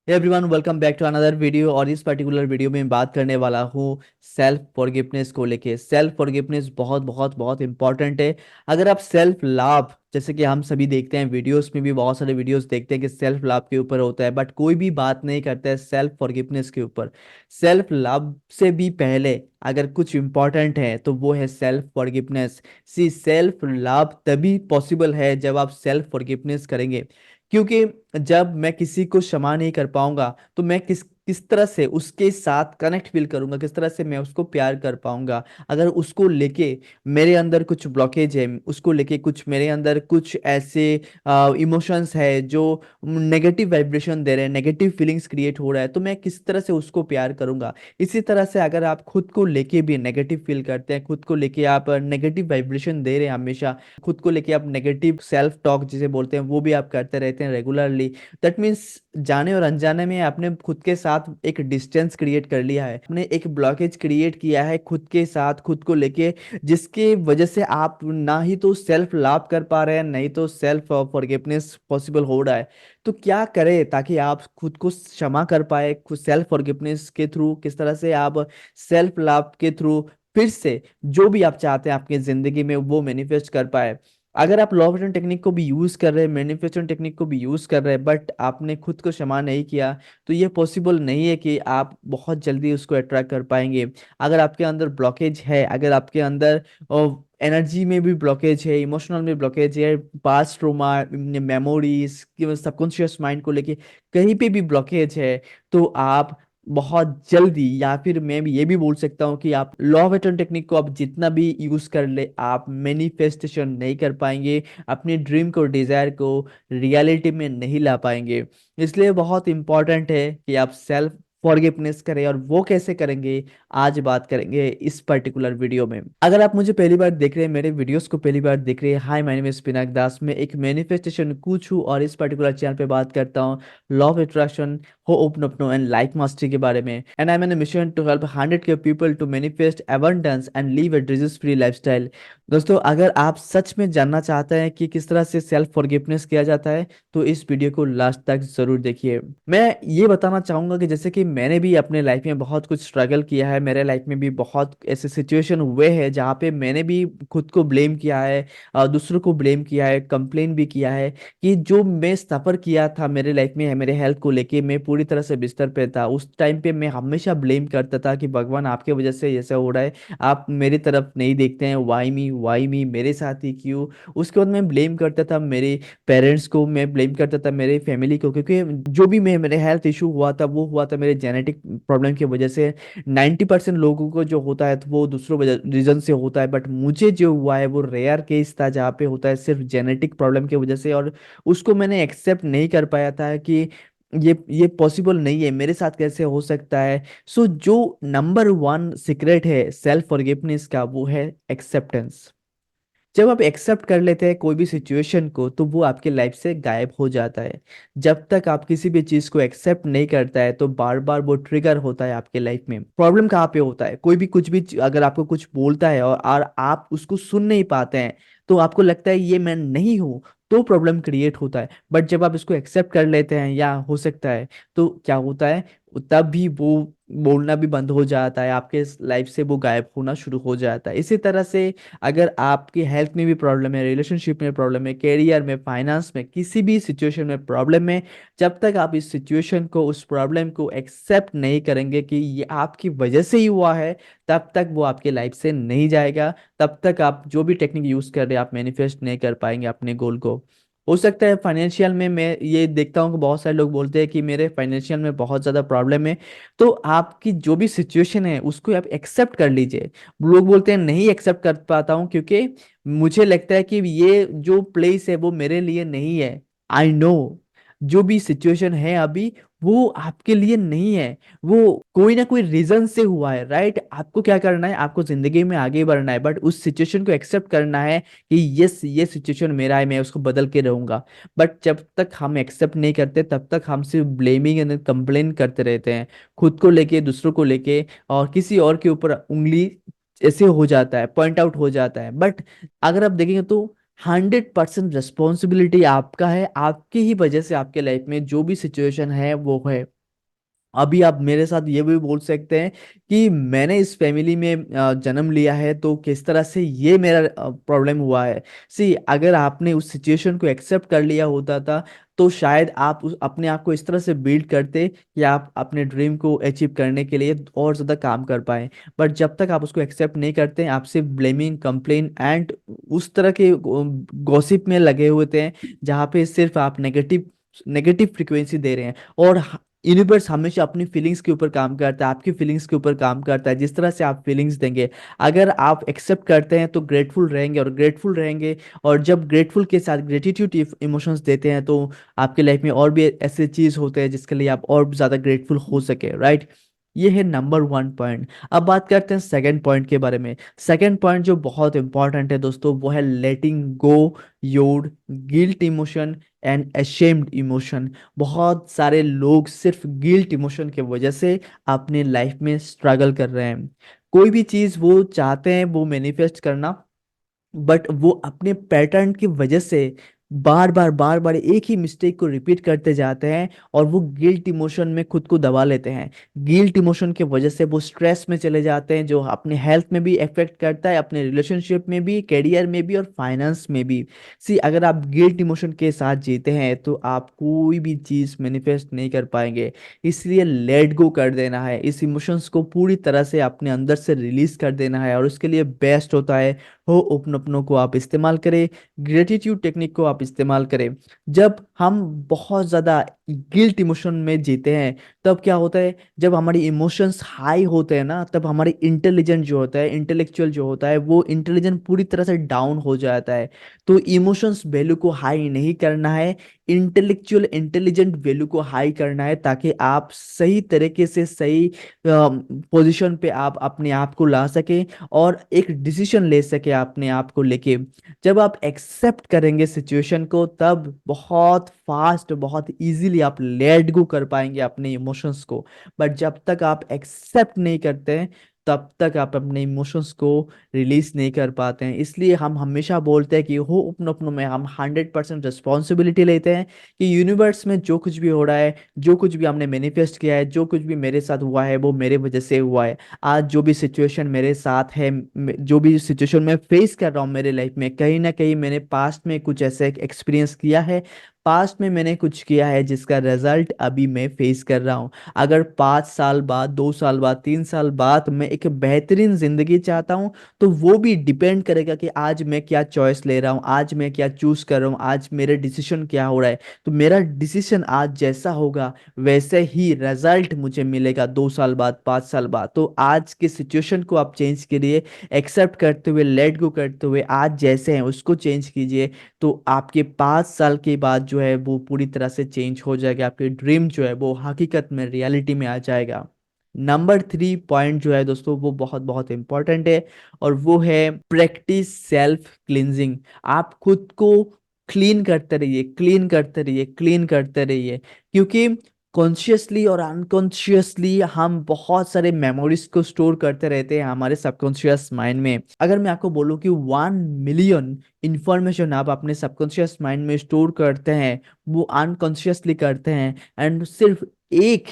Everyone welcome back to another video. और इस particular video में बात करने वाला हूँ सेल्फ फॉरगिवनेस को लेके। सेल्फ फॉरगिवनेस बहुत बहुत बहुत इंपॉर्टेंट है। अगर आप सेल्फ लव, जैसे कि हम सभी देखते हैं वीडियोस में भी, बहुत सारे वीडियोस देखते हैं कि सेल्फ लव के ऊपर होता है, बट कोई भी बात नहीं करता है सेल्फ फॉरगिवनेस के ऊपर। सेल्फ लव से भी पहले अगर कुछ इंपॉर्टेंट है तो वो है सेल्फ फॉरगिवनेस। सी सेल्फ लव तभी पॉसिबल है जब आप सेल्फ फॉरगिवनेस करेंगे। क्योंकि जब मैं किसी को क्षमा नहीं कर पाऊंगा तो मैं किस तरह से उसके साथ कनेक्ट फील करूंगा, किस तरह से मैं उसको प्यार कर पाऊंगा। अगर उसको लेके मेरे अंदर कुछ ब्लॉकेज है, उसको लेके कुछ मेरे अंदर कुछ ऐसे इमोशंस है जो नेगेटिव वाइब्रेशन दे रहे हैं, नेगेटिव फीलिंग्स क्रिएट हो रहा है, तो मैं किस तरह से उसको प्यार करूंगा। इसी तरह से अगर आप खुद को लेके भी नेगेटिव फील करते हैं, खुद को लेके आप नेगेटिव वाइब्रेशन दे रहे हैं हमेशा, खुद को लेके आप नेगेटिव सेल्फ टॉक जिसे बोलते हैं वो भी आप करते रहते हैं रेगुलरली, दैट मीन्स जाने और अनजाने में आपने खुद के साथ एक डिस्टेंस क्रिएट कर लिया है, आपने एक ब्लॉकेज क्रिएट किया है खुद के साथ, खुद को लेके, जिसके वजह से आप ना ही तो सेल्फ लाभ कर पा रहे हैं, नहीं तो सेल्फ फॉरगिवनेस पॉसिबल हो रहा है। तो क्या करें ताकि आप खुद को क्षमा कर पाए, खुद सेल्फ फॉरगिवनेस के थ्रू, किस तरह से आप सेल्फ लाभ के थ्रू फिर से जो भी आप चाहते हैं आपकी जिंदगी में वो मैनिफेस्ट कर पाए। अगर आप लॉ ऑफ अट्रैक्शन टेक्निक को भी यूज कर रहे हैं, मैनिफेस्टेशन टेक्निक को भी यूज कर रहे हैं, बट आपने खुद को क्षमा नहीं किया, तो ये पॉसिबल नहीं है कि आप बहुत जल्दी उसको अट्रैक्ट कर पाएंगे। अगर आपके अंदर ब्लॉकेज है, अगर आपके अंदर एनर्जी में भी ब्लॉकेज है, इमोशनल में ब्लॉकेज है, past trauma, memories, subconscious mind को लेके कहीं पे भी ब्लॉकेज है, तो आप बहुत जल्दी, या फिर मैं भी ये भी बोल सकता हूँ कि आप लॉ ऑफ अट्रैक्शन टेक्निक को आप जितना भी यूज कर ले, आप मैनिफेस्टेशन नहीं कर पाएंगे, अपने ड्रीम को, डिजायर को रियलिटी में नहीं ला पाएंगे। इसलिए बहुत इंपॉर्टेंट है कि आप सेल्फ फॉरगिवनेस करें। और वो कैसे करेंगे, आज बात करेंगे इस पर्टिकुलर वीडियो में। अगर आप मुझे पहली बार देख रहे हैं, मेरे वीडियोस को पहली बार देख रहे हैं, hi my name is Pinak Das, मैं एक मैनिफेस्टेशन कोच हूँ और इस पर्टिकुलर चैनल पे बात करता हूँ लॉ ऑफ अट्रैक्शन, हो ओपन अपनो एंड लाइफ मास्टरी के बारे में। And I am an mission to help 100K people to manifest abundance and live a disease free lifestyle. दोस्तों, अगर आप सच में जानना चाहते हैं कि किस तरह से सेल्फ फॉरगिवनेस किया जाता है, तो इस वीडियो को लास्ट तक जरूर देखिए। मैं ये बताना चाहूंगा कि जैसे कि मैंने भी अपने लाइफ में बहुत कुछ स्ट्रगल किया है, मेरे लाइफ में भी बहुत ऐसे सिचुएशन हुए हैं जहाँ पे मैंने भी खुद को ब्लेम किया है, दूसरों को ब्लेम किया है, कंप्लेन भी किया है कि जो मैं सफर किया था मेरे लाइफ में है, मेरे हेल्थ को लेके मैं पूरी तरह से बिस्तर पे था, उस टाइम पे मैं हमेशा ब्लेम करता था कि भगवान आपके वजह से ऐसा हो रहा है, आप मेरी तरफ नहीं देखते हैं, वाई मी, मेरे साथ ही क्यों। उसके बाद मैं ब्लेम करता था मेरे पेरेंट्स को, मैं ब्लेम करता था मेरे फैमिली को, क्योंकि जो भी मैं, मेरे हेल्थ इशू हुआ था वो हुआ था मेरे जेनेटिक प्रॉब्लम की वजह से। 90% लोगों को जो होता है तो वो दूसरों रीजन से होता है, बट मुझे जो हुआ है वो रेयर केस था जहाँ पे होता है सिर्फ जेनेटिक प्रॉब्लम की वजह से। और उसको मैंने एक्सेप्ट नहीं कर पाया था कि ये पॉसिबल नहीं है, मेरे साथ कैसे हो सकता है। सो जो नंबर वन सीक्रेट है सेल्फ फॉरगिवनेस का वो है एक्सेप्टेंस। जब आप एक्सेप्ट कर लेते हैं कोई भी सिचुएशन को, तो वो आपके लाइफ से गायब हो जाता है। जब तक आप किसी भी चीज को एक्सेप्ट नहीं करता है तो बार बार वो ट्रिगर होता है आपके लाइफ में। प्रॉब्लम कहाँ पे होता है, कोई भी कुछ भी अगर आपको कुछ बोलता है और आप उसको सुन नहीं पाते हैं, तो आपको लगता है ये मैं नहीं हूँ, तो प्रॉब्लम क्रिएट होता है। बट जब आप इसको एक्सेप्ट कर लेते हैं, या हो सकता है, तो क्या होता है, तब भी वो बोलना भी बंद हो जाता है, आपके लाइफ से वो गायब होना शुरू हो जाता है। इसी तरह से अगर आपकी हेल्थ में भी प्रॉब्लम है, रिलेशनशिप में प्रॉब्लम है, करियर में, फाइनेंस में, किसी भी सिचुएशन में प्रॉब्लम है, जब तक आप इस सिचुएशन को, उस प्रॉब्लम को एक्सेप्ट नहीं करेंगे कि ये आपकी वजह से ही हुआ है, तब तक वो आपके लाइफ से नहीं जाएगा। तब तक आप जो भी टेक्निक यूज कर रहे हैं आप मैनिफेस्ट नहीं कर पाएंगे अपने गोल को। हो सकता है फाइनेंशियल में, मैं ये देखता हूँ कि बहुत सारे लोग बोलते हैं कि मेरे फाइनेंशियल में बहुत ज़्यादा प्रॉब्लम है, तो आपकी जो भी सिचुएशन है उसको आप एक्सेप्ट कर लीजिए। लोग बोलते हैं नहीं एक्सेप्ट कर पाता हूँ क्योंकि मुझे लगता है कि ये जो प्लेस है वो मेरे लिए नहीं है। आई नो जो भी सिचुएशन है अभी वो आपके लिए नहीं है, वो कोई ना कोई रीजन से हुआ है, राइट। आपको क्या करना है, आपको जिंदगी में आगे बढ़ना है, बट उस सिचुएशन को एक्सेप्ट करना है कि यस ये सिचुएशन मेरा है, मैं उसको बदल के रहूंगा। बट जब तक हम एक्सेप्ट नहीं करते तब तक हम सिर्फ ब्लेमिंग एंड कंप्लेन करते रहते हैं, खुद को लेके, दूसरों को लेके, और किसी और के ऊपर उंगली ऐसे हो जाता है, पॉइंट आउट हो जाता है। बट अगर आप देखेंगे तो 100% रिस्पॉन्सिबिलिटी आपका है, आपकी ही वजह से आपके लाइफ में जो भी सिचुएशन है वो है। अभी आप मेरे साथ ये भी बोल सकते हैं कि मैंने इस फैमिली में जन्म लिया है, तो किस तरह से ये मेरा प्रॉब्लम हुआ है। सी, अगर आपने उस सिचुएशन को एक्सेप्ट कर लिया होता था, तो शायद आप अपने आप को इस तरह से बिल्ड करते कि आप अपने ड्रीम को अचीव करने के लिए और ज़्यादा काम कर पाए। बट जब तक आप उसको एक्सेप्ट नहीं करते, आप सिर्फ ब्लेमिंग, कंप्लेन एंड उस तरह के गॉसिप में लगे हुए थे, जहाँ पे सिर्फ आप नेगेटिव नेगेटिव फ्रिक्वेंसी दे रहे हैं। और यूनिवर्स हमेशा अपनी फीलिंग्स के ऊपर काम करता है, आपकी फीलिंग्स के ऊपर काम करता है। जिस तरह से आप फीलिंग्स देंगे, अगर आप एक्सेप्ट करते हैं तो ग्रेटफुल रहेंगे, और ग्रेटफुल रहेंगे, और जब ग्रेटफुल के साथ ग्रेटिट्यूड इमोशंस देते हैं, तो आपके लाइफ में और भी ऐसे चीज होते हैं जिसके लिए आप और ज्यादा ग्रेटफुल हो सके, राइट। ये है नंबर वन पॉइंट। अब बात करते हैं सेकंड पॉइंट के बारे में। सेकंड पॉइंट जो बहुत इंपॉर्टेंट है दोस्तों, वो है letting go your guilt emotion and ashamed emotion. बहुत सारे लोग सिर्फ गिल्ट इमोशन की वजह से अपने लाइफ में स्ट्रगल कर रहे हैं। कोई भी चीज वो चाहते हैं वो मैनिफेस्ट करना, बट वो अपने पैटर्न की वजह से बार बार एक ही मिस्टेक को रिपीट करते जाते हैं, और वो गिल्ट इमोशन में खुद को दबा लेते हैं। गिल्ट इमोशन की वजह से वो स्ट्रेस में चले जाते हैं, जो अपने हेल्थ में भी इफेक्ट करता है, अपने रिलेशनशिप में भी, करियर में भी, और फाइनेंस में भी। सी, अगर आप गिल्ट इमोशन के साथ जीते हैं, तो आप कोई भी चीज मैनिफेस्ट नहीं कर पाएंगे। इसलिए लेट गो कर देना है, इस इमोशंस को पूरी तरह से अपने अंदर से रिलीज कर देना है। और उसके लिए बेस्ट होता है हो उपनपनों को आप इस्तेमाल करें, ग्रेटिट्यूड टेक्निक को आप इस्तेमाल करें। जब हम बहुत ज़्यादा गिल्ट इमोशन में जीते हैं, तब क्या होता है, जब हमारी इमोशंस हाई होते हैं ना, तब हमारी इंटेलिजेंट जो होता है, इंटेलेक्चुअल जो होता है, वो इंटेलिजेंट पूरी तरह से डाउन हो जाता है। तो इमोशंस वैल्यू को हाई नहीं करना है, इंटेलेक्चुअल इंटेलिजेंट वैल्यू को हाई करना है, ताकि आप सही तरीके से सही पोजीशन पे आप अपने आप को ला सके, और एक डिसीजन ले सके अपने आप को लेके। जब आप एक्सेप्ट करेंगे सिचुएशन को, तब बहुत फास्ट, बहुत इजीली आप लेट गो कर पाएंगे अपने इमोशंस को। बट जब तक आप एक्सेप्ट नहीं करते हैं, तब तक आप अपने इमोशंस को रिलीज नहीं कर पाते हैं। इसलिए हम हमेशा बोलते हैं कि हो अपनों अपनों में हम 100% रिस्पॉन्सिबिलिटी लेते हैं, कि यूनिवर्स में जो कुछ भी हो रहा है, जो कुछ भी हमने मैनिफेस्ट किया है, जो कुछ भी मेरे साथ हुआ है, वो मेरे वजह से हुआ है। आज जो भी सिचुएशन मेरे साथ है, जो भी सिचुएशन मैं फेस कर रहा हूँ मेरे लाइफ में, कहीं ना कहीं मैंने पास्ट में कुछ ऐसे एक्सपीरियंस किया है, पास्ट में मैंने कुछ किया है जिसका रिजल्ट अभी मैं फेस कर रहा हूँ। अगर 5 साल बाद, 2 साल बाद, 3 साल बाद मैं एक बेहतरीन जिंदगी चाहता हूँ, तो वो भी डिपेंड करेगा कि आज मैं क्या चॉइस ले रहा हूँ, आज मैं क्या चूज कर रहा हूँ, आज मेरे डिसीजन क्या हो रहा है। तो मेरा डिसीजन आज जैसा होगा, वैसे ही रिजल्ट मुझे मिलेगा 2 साल बाद, 5 साल बाद। तो आज के सिचुएशन को आप चेंज करिए, एक्सेप्ट करते हुए, लेट गो करते हुए, आज जैसे हैं उसको चेंज कीजिए। तो आपके 5 साल के बाद जो है वो पूरी तरह से चेंज हो जाएगा, आपके ड्रीम जो है वो हकीकत में, रियलिटी में आ जाएगा। नंबर 3 पॉइंट जो है दोस्तों, वो बहुत बहुत इंपॉर्टेंट है, और वो है प्रैक्टिस सेल्फ क्लींजिंग। आप खुद को क्लीन करते रहिए, क्लीन करते रहिए, क्लीन करते रहिए। क्योंकि कॉन्शियसली और अनकॉन्शियसली हम बहुत सारे मेमोरीज को स्टोर करते रहते हैं हमारे सबकॉन्शियस माइंड में। अगर मैं आपको बोलूं कि 1 मिलियन इंफॉर्मेशन आप अपने सबकॉन्शियस माइंड में स्टोर करते हैं, वो अनकॉन्शियसली करते हैं, एंड सिर्फ एक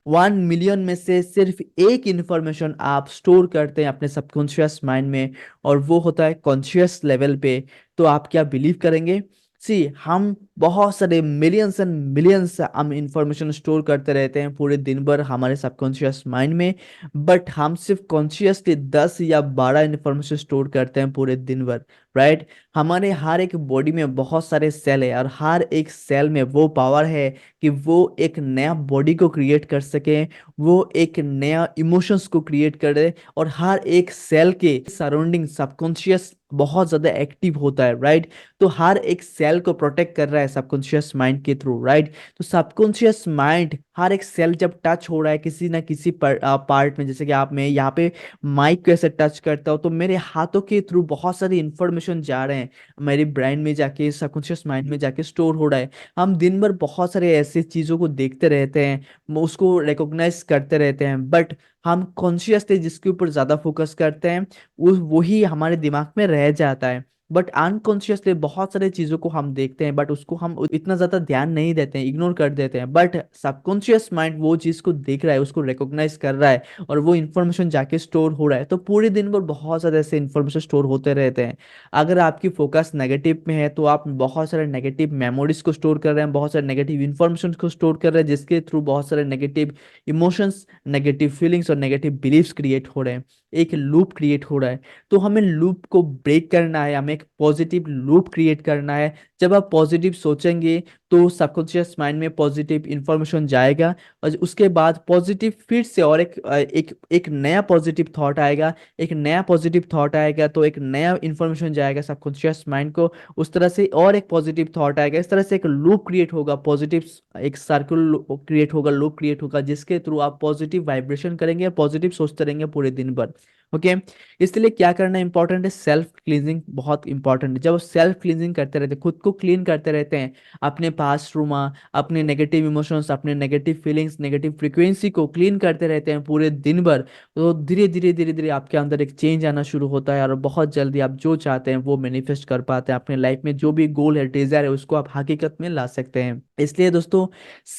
1 मिलियन में से सिर्फ एक इंफॉर्मेशन आप स्टोर करते हैं अपने सबकॉन्शियस माइंड में, और वो होता है कॉन्शियस लेवल पे। तो आप क्या बिलीव करेंगे, सी, हम बहुत सारे मिलियंस एंड मिलियंस हम इंफॉर्मेशन स्टोर करते रहते हैं पूरे दिन भर हमारे सबकॉन्शियस माइंड में, बट हम सिर्फ कॉन्शियसली 10 या 12 इंफॉर्मेशन स्टोर करते हैं पूरे दिन भर, राइट। हमारे हर एक बॉडी में बहुत सारे सेल है, और हर एक सेल में वो पावर है कि वो एक नया बॉडी को क्रिएट कर सके, वो एक नया इमोशंस को क्रिएट करे। और हर एक सेल के सराउंडिंग सबकॉन्शियस बहुत ज्यादा एक्टिव होता है, राइट। तो हर एक सेल को प्रोटेक्ट कर रहा है सबकॉन्शियस माइंड के थ्रू, राइट। तो सबकॉन्शियस माइंड, हर एक सेल जब टच हो रहा है किसी ना किसी पार्ट में, जैसे कि आप, मैं यहाँ पे माइक को ऐसे टच करता हूँ, तो मेरे हाथों के थ्रू बहुत सारी इंफॉर्मेशन जा रहे हैं, मेरे ब्रेन में जाके, सबकॉन्शियस माइंड में जाके स्टोर हो रहा है। हम दिन भर बहुत सारे ऐसे चीजों को देखते रहते हैं, उसको रिकॉग्नाइज करते रहते हैं, बट हम कॉन्शियसली जिसके ऊपर ज्यादा फोकस करते हैं, वो वही हमारे दिमाग में रह जाता है। बट अनकॉन्शियसली बहुत सारे चीज़ों को हम देखते हैं, बट उसको हम इतना ज़्यादा ध्यान नहीं देते हैं, इग्नोर कर देते हैं। बट सबकॉन्शियस माइंड वो चीज़ को देख रहा है, उसको रिकॉग्नाइज कर रहा है, और वो इन्फॉर्मेशन जाके स्टोर हो रहा है। तो पूरे दिन भर बहुत सारे ऐसे इन्फॉर्मेशन स्टोर होते रहते हैं। अगर आपकी फोकस नेगेटिव में है तो आप बहुत सारे नेगेटिव मेमोरीज को स्टोर कर रहे हैं, बहुत सारे नेगेटिव इन्फॉर्मेशन को स्टोर कर रहे हैं, जिसके थ्रू बहुत सारे नेगेटिव इमोशंस, नेगेटिव फीलिंग्स और नेगेटिव बिलीव्स क्रिएट हो रहे हैं। एक लूप क्रिएट हो रहा है। तो हमें लूप को ब्रेक करना है, हमें एक पॉजिटिव लूप क्रिएट करना है। जब आप पॉजिटिव सोचेंगे तो सबकॉन्शियस माइंड में पॉजिटिव इंफॉर्मेशन जाएगा, और उसके बाद पॉजिटिव फिर से और एक नया पॉजिटिव थॉट आएगा। एक नया पॉजिटिव थॉट आएगा तो एक नया इंफॉर्मेशन जाएगा सबकॉन्शियस माइंड को, उस तरह से और एक पॉजिटिव थॉट आएगा। इस तरह से एक लूप क्रिएट होगा, पॉजिटिव एक सर्कल क्रिएट होगा, लूप क्रिएट होगा, जिसके थ्रू आप पॉजिटिव वाइब्रेशन करेंगे और पॉजिटिव सोचते रहेंगे पूरे दिन भर। ओके। इसलिए क्या करना इंपॉर्टेंट है, सेल्फ क्लींजिंग बहुत इंपॉर्टेंट है। जब सेल्फ क्लींजिंग करते रहते हैं, खुद को क्लीन करते रहते हैं, अपने पास ट्रूमा, अपने नेगेटिव इमोशंस, अपने नेगेटिव फीलिंग्स, नेगेटिव फ्रीक्वेंसी को क्लीन करते रहते हैं पूरे दिन भर, तो धीरे धीरे धीरे धीरे आपके अंदर एक चेंज आना शुरू होता है, और बहुत जल्दी आप जो चाहते हैं वो मैनिफेस्ट कर पाते हैं। अपने लाइफ में जो भी गोल है, डिजायर है, उसको आप हकीकत में ला सकते हैं। इसलिए दोस्तों,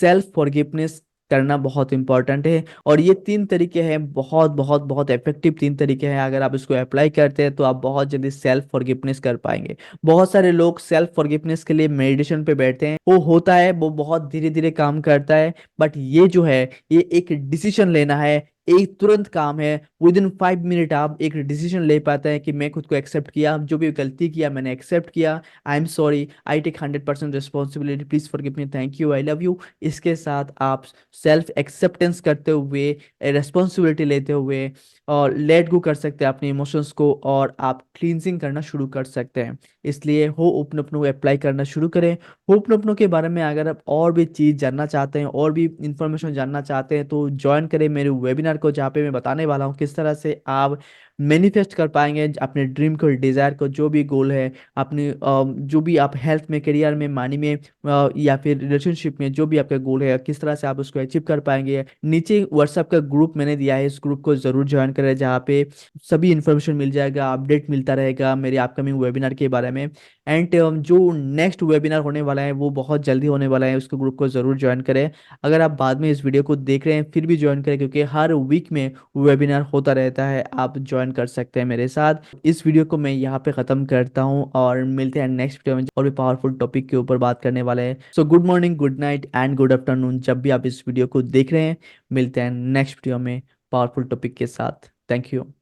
सेल्फ फॉरगिवनेस करना बहुत इंपॉर्टेंट है। और ये तीन तरीके हैं, बहुत बहुत बहुत इफेक्टिव तीन तरीके हैं। अगर आप इसको अप्लाई करते हैं तो आप बहुत जल्दी सेल्फ फॉरगिवनेस कर पाएंगे। बहुत सारे लोग सेल्फ फॉरगिवनेस के लिए मेडिटेशन पे बैठते हैं, वो होता है, वो बहुत धीरे धीरे काम करता है। बट ये जो है, ये एक डिसीजन लेना है, एक तुरंत काम है। विद इन 5 मिनट आप एक डिसीजन ले पाते हैं कि मैं खुद को एक्सेप्ट किया, जो भी गलती किया मैंने एक्सेप्ट किया, I am sorry, I take 100% responsibility, please forgive me, thank you, I love you. इसके साथ आप सेल्फ एक्सेप्टेंस करते हुए, रिस्पॉन्सिबिलिटी लेते हुए, और लेट गो कर सकते हैं अपने इमोशंस को, और आप क्लींजिंग करना शुरू कर सकते हैं। इसलिए हो उपनपनों को अप्लाई करना शुरू करें। हो उपनपनों के बारे में अगर आप और भी चीज़ जानना चाहते हैं, और भी इंफॉर्मेशन जानना चाहते हैं, तो ज्वाइन करें मेरे वेबिनार को, जहाँ पे मैं बताने वाला हूँ किस तरह से आप मैनिफेस्ट कर पाएंगे अपने ड्रीम को, डिज़ायर को, जो भी गोल है, अपने जो भी आप हेल्थ में, करियर में, मनी में, या फिर रिलेशनशिप में, जो भी आपका गोल है, किस तरह से आप उसको अचीव कर पाएंगे। नीचे व्हाट्सएप का ग्रुप मैंने दिया है, इस ग्रुप को जरूर ज्वाइन करें, जहाँ पे सभी इन्फॉर्मेशन मिल जाएगा, अपडेट मिलता रहेगा मेरे अपकमिंग वेबिनार के बारे में। एंड जो नेक्स्ट वेबिनार होने वाला है वो बहुत जल्दी होने वाला है, उसको ग्रुप को जरूर ज्वाइन करें। अगर आप बाद में इस वीडियो को देख रहे हैं फिर भी ज्वाइन करें, क्योंकि हर वीक में वेबिनार होता रहता है, आप ज्वाइन कर सकते हैं मेरे साथ। इस वीडियो को मैं यहाँ पे ख़त्म करता हूँ, और मिलते हैं नेक्स्ट वीडियो में और भी पावरफुल टॉपिक के ऊपर बात करने वाले हैं। So good morning, good night and good afternoon, जब भी आप इस वीडियो को देख रहे हैं। मिलते हैं नेक्स्ट वीडियो में पावरफुल टॉपिक के साथ। Thank you.